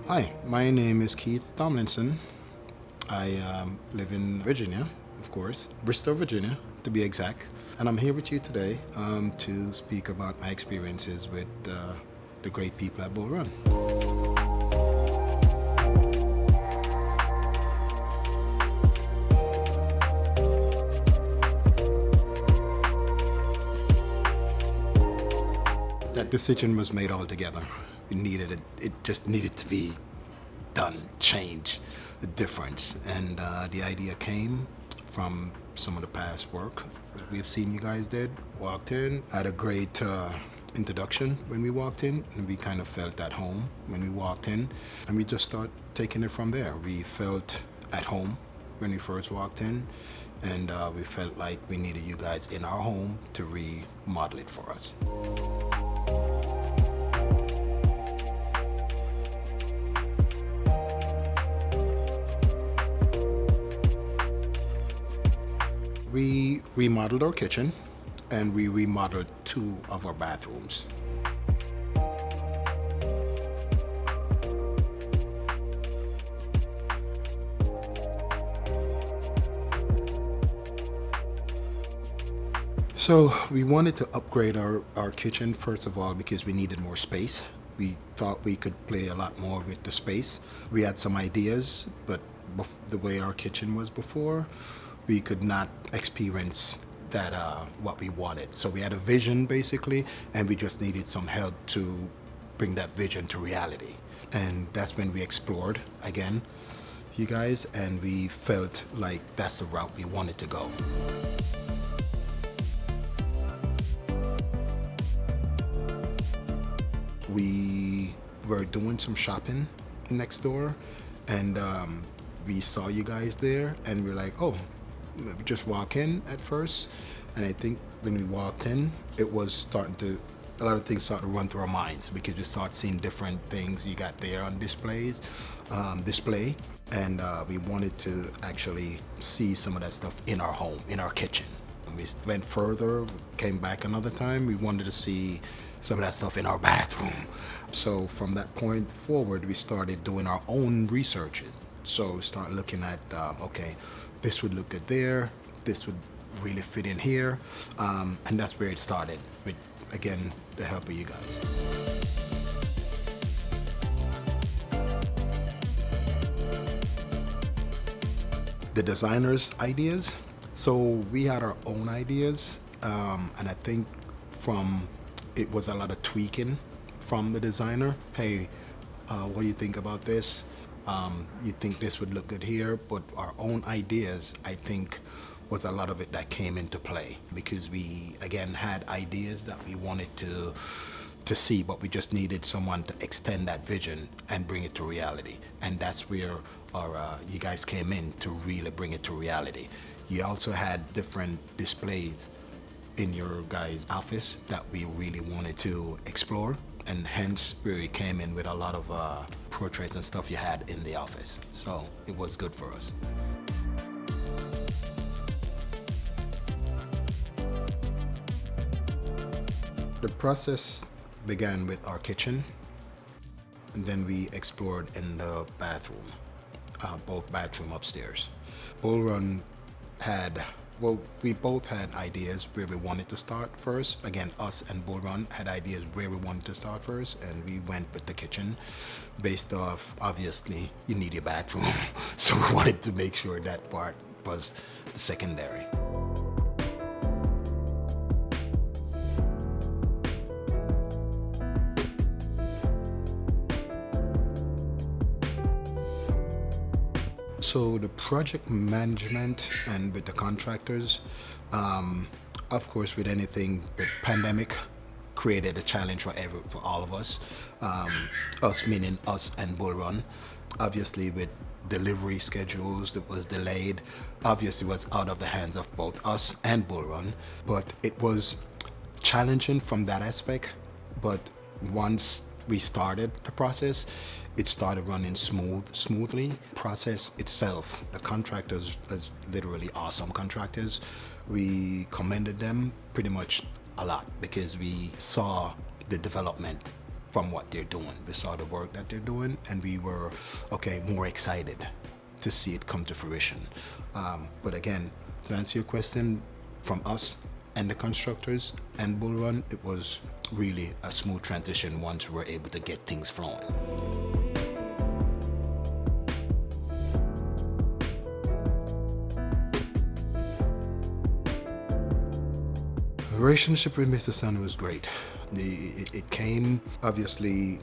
Hi, my name is Keith Tomlinson. I live in Virginia, of course, Bristol, Virginia, to be exact. And I'm here with you today to speak about my experiences with the great people at Bullrun. That decision was made altogether. It needed it. It just needed to be done, change, a difference. And the idea came from some of the past work that we've seen you guys did. Walked in, had a great introduction when we walked in, and we kind of felt at home when we walked in, and we just started taking it from there. We felt at home when we first walked in, and we felt like we needed you guys in our home to remodel it for us. We remodeled our kitchen and we remodeled two of our bathrooms. So we wanted to upgrade our kitchen first of all because we needed more space. We thought we could play a lot more with the space. We had some ideas, but the way our kitchen was before, we could not experience that what we wanted. So we had a vision basically, and we just needed some help to bring that vision to reality. And that's when we explored again, you guys, and we felt like that's the route we wanted to go. We were doing some shopping next door, and we saw you guys there, and we're like, oh, we just walk in at first. And I think when we walked in, it was starting to, a lot of things started to run through our minds because we started seeing different things you got there on display, and we wanted to actually see some of that stuff in our home, in our kitchen. We went further, came back another time. We wanted to see some of that stuff in our bathroom. So from that point forward, we started doing our own researches. So start looking at, okay, this would look good there, this would really fit in here. And that's where it started with, again, the help of you guys. The designers' ideas. So we had our own ideas, and I think it was a lot of tweaking from the designer. Hey, what do you think about this? You think this would look good here, but our own ideas, I think, was a lot of it that came into play because we, again, had ideas that we wanted to see, but we just needed someone to extend that vision and bring it to reality. And that's where you guys came in to really bring it to reality. You also had different displays in your guys' office that we really wanted to explore, and hence where we came in with a lot of portraits and stuff you had in the office. So it was good for us. The process began with our kitchen, and then we explored in the bathroom, both bathroom upstairs. Bullrun we both had ideas where we wanted to start first. Again, us and Bullrun had ideas where we wanted to start first, and we went with the kitchen based off, obviously, you need your bathroom. So we wanted to make sure that part was secondary. So the project management and with the contractors, of course, with anything, with pandemic created a challenge for all of us. Us meaning us and Bullrun. Obviously, with delivery schedules that was delayed, obviously was out of the hands of both us and Bullrun. But it was challenging from that aspect. But once we started the process, it started running smoothly. Process itself, the contractors is literally awesome contractors. We commended them pretty much a lot because we saw the development from what they're doing. We saw the work that they're doing, and we were more excited to see it come to fruition. But again, to answer your question, from us and the constructors and Bullrun, it was really a smooth transition once we were able to get things flowing. Relationship with Mr. Sana was great. It came obviously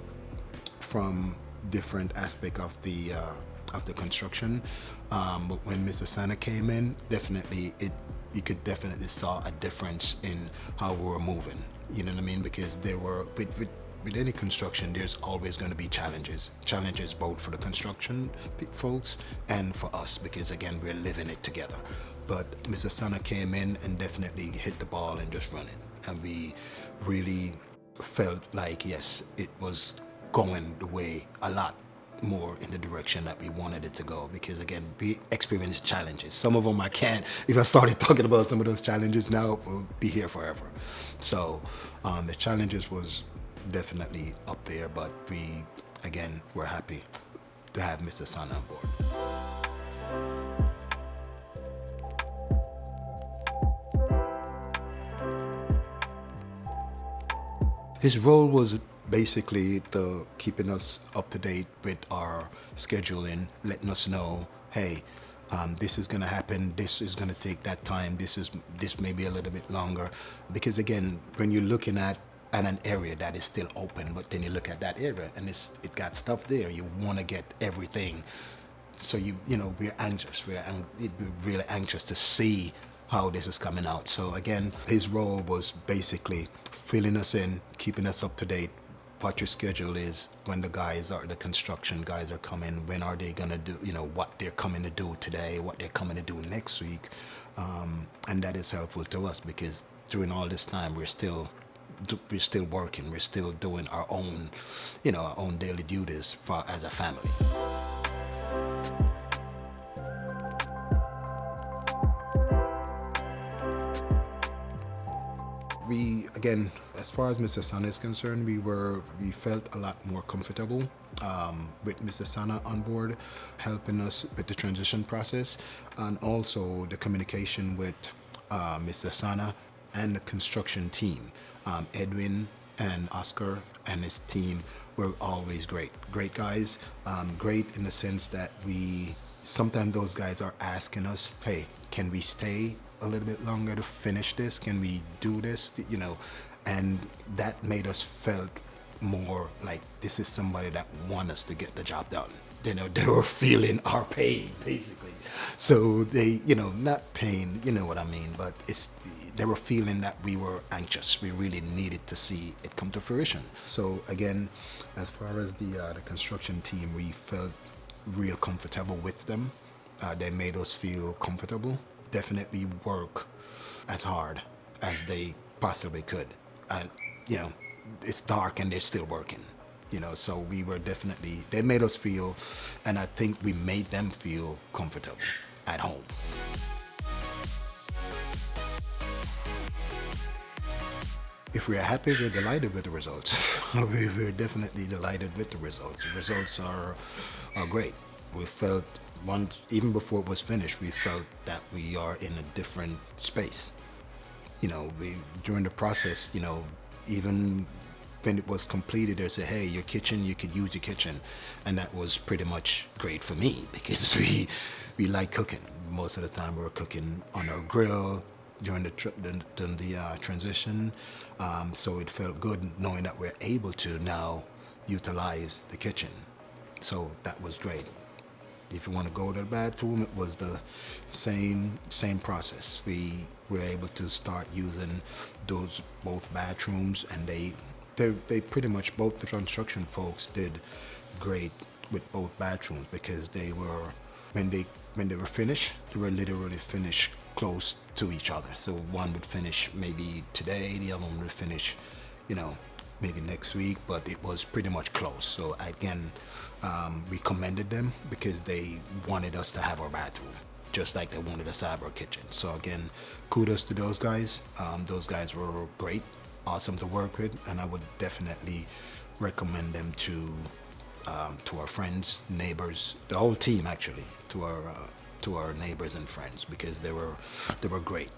from different aspect of the construction, but when Mr. Sana came in, definitely you could definitely saw a difference in how we were moving. You know what I mean? Because there were with any construction, there's always going to be challenges both for the construction folks and for us, because again, we're living it together. But Mr. Sana came in and definitely hit the ball and just running, and we really felt like, yes, it was going the way a lot more in the direction that we wanted it to go, because again, we experienced challenges. Some of them I can't, if I started talking about some of those challenges now, we'll be here forever. So the challenges was definitely up there, but we're happy to have Mr. Sana on board. His role was basically the keeping us up to date with our scheduling, letting us know, hey, this is going to happen, this is going to take that time, this may be a little bit longer. Because again, when you're looking at an area that is still open, but then you look at that area and it got stuff there, you want to get everything. So we're anxious, we're really anxious to see how this is coming out. So again, his role was basically filling us in, keeping us up to date, what your schedule is, when the construction guys are coming, when are they gonna do, what they're coming to do today, what they're coming to do next week. And that is helpful to us, because during all this time, we're still working, we're still doing our own daily duties as a family. We, again, as far as Mr. Sana is concerned, we felt a lot more comfortable with Mr. Sana on board, helping us with the transition process, and also the communication with Mr. Sana and the construction team. Edwin and Oscar and his team were always great guys. Great in the sense that sometimes those guys are asking us, hey, can we stay a little bit longer to finish this? Can we do this? And that made us felt more like this is somebody that want us to get the job done. They were feeling our pain, basically. So they, not pain, you know what I mean, but they were feeling that we were anxious. We really needed to see it come to fruition. So again, as far as the construction team, we felt real comfortable with them. They made us feel comfortable. Definitely work as hard as they possibly could. And, it's dark and they're still working. So we were they made us feel, and I think we made them feel comfortable at home. If we're happy, we're delighted with the results. We're definitely delighted with the results. The results are great. We felt even before it was finished, we felt that we are in a different space. During the process, even when it was completed, they said, hey, your kitchen, you could use your kitchen. And that was pretty much great for me, because we like cooking. Most of the time we're cooking on our grill during the transition. So it felt good knowing that we're able to now utilize the kitchen. So that was great. If you want to go to the bathroom, it was the same process. We were able to start using those both bathrooms, and they pretty much, both the construction folks did great with both bathrooms, because they were, when they were finished, they were literally finished close to each other. So one would finish maybe today, the other one would finish, maybe next week, but it was pretty much close. So again, we commended them, because they wanted us to have our bathroom, just like they wanted us to have our kitchen. So again, kudos to those guys. Those guys were great, awesome to work with, and I would definitely recommend them to our friends, neighbors, the whole team actually, to our neighbors and friends, because they were great.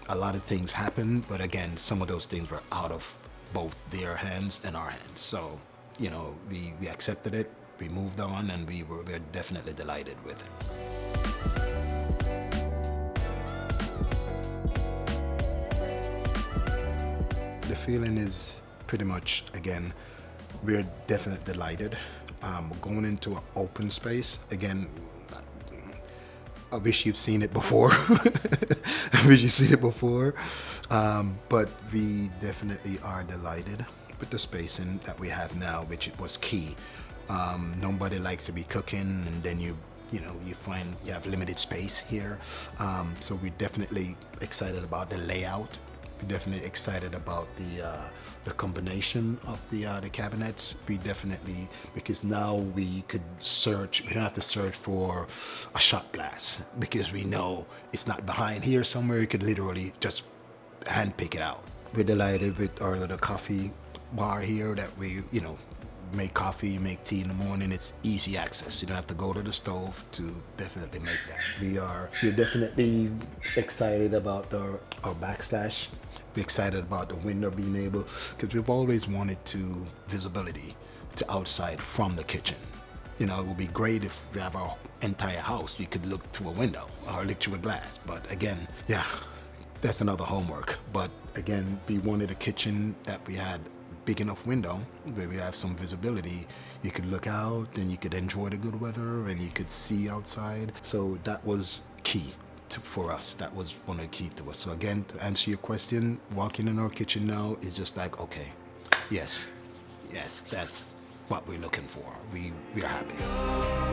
A lot of things happened, but again, some of those things were out of both their hands and our hands. So, you know, we accepted it, we moved on, and we're definitely delighted with it. The feeling is pretty much, again, we're definitely delighted. Going into an open space, again, I wish you've seen it before. I wish you've seen it before. But we definitely are delighted with the spacing that we have now, which was key. Nobody likes to be cooking and then you know, you find you have limited space here. So we're definitely excited about the layout. We're definitely excited about the combination of the cabinets. We definitely, because now we could search. We don't have to search for a shot glass because we know it's not behind here somewhere. You could literally just hand pick it out. We're delighted with our little coffee bar here that we, you know, make coffee, make tea in the morning. It's easy access. You don't have to go to the stove to definitely make that. We're definitely excited about our backslash. We're excited about the window being able, because we've always wanted visibility to outside from the kitchen. You know, it would be great if we have our entire house, you could look through a window or look through a glass. But again, yeah, that's another homework. But again, we wanted a kitchen that we had big enough window where we have some visibility. You could look out and you could enjoy the good weather and you could see outside. So that was key for us. That was one of the key to us. So again, to answer your question, walking in our kitchen now is just like, okay, yes, that's what we're looking for. We're happy.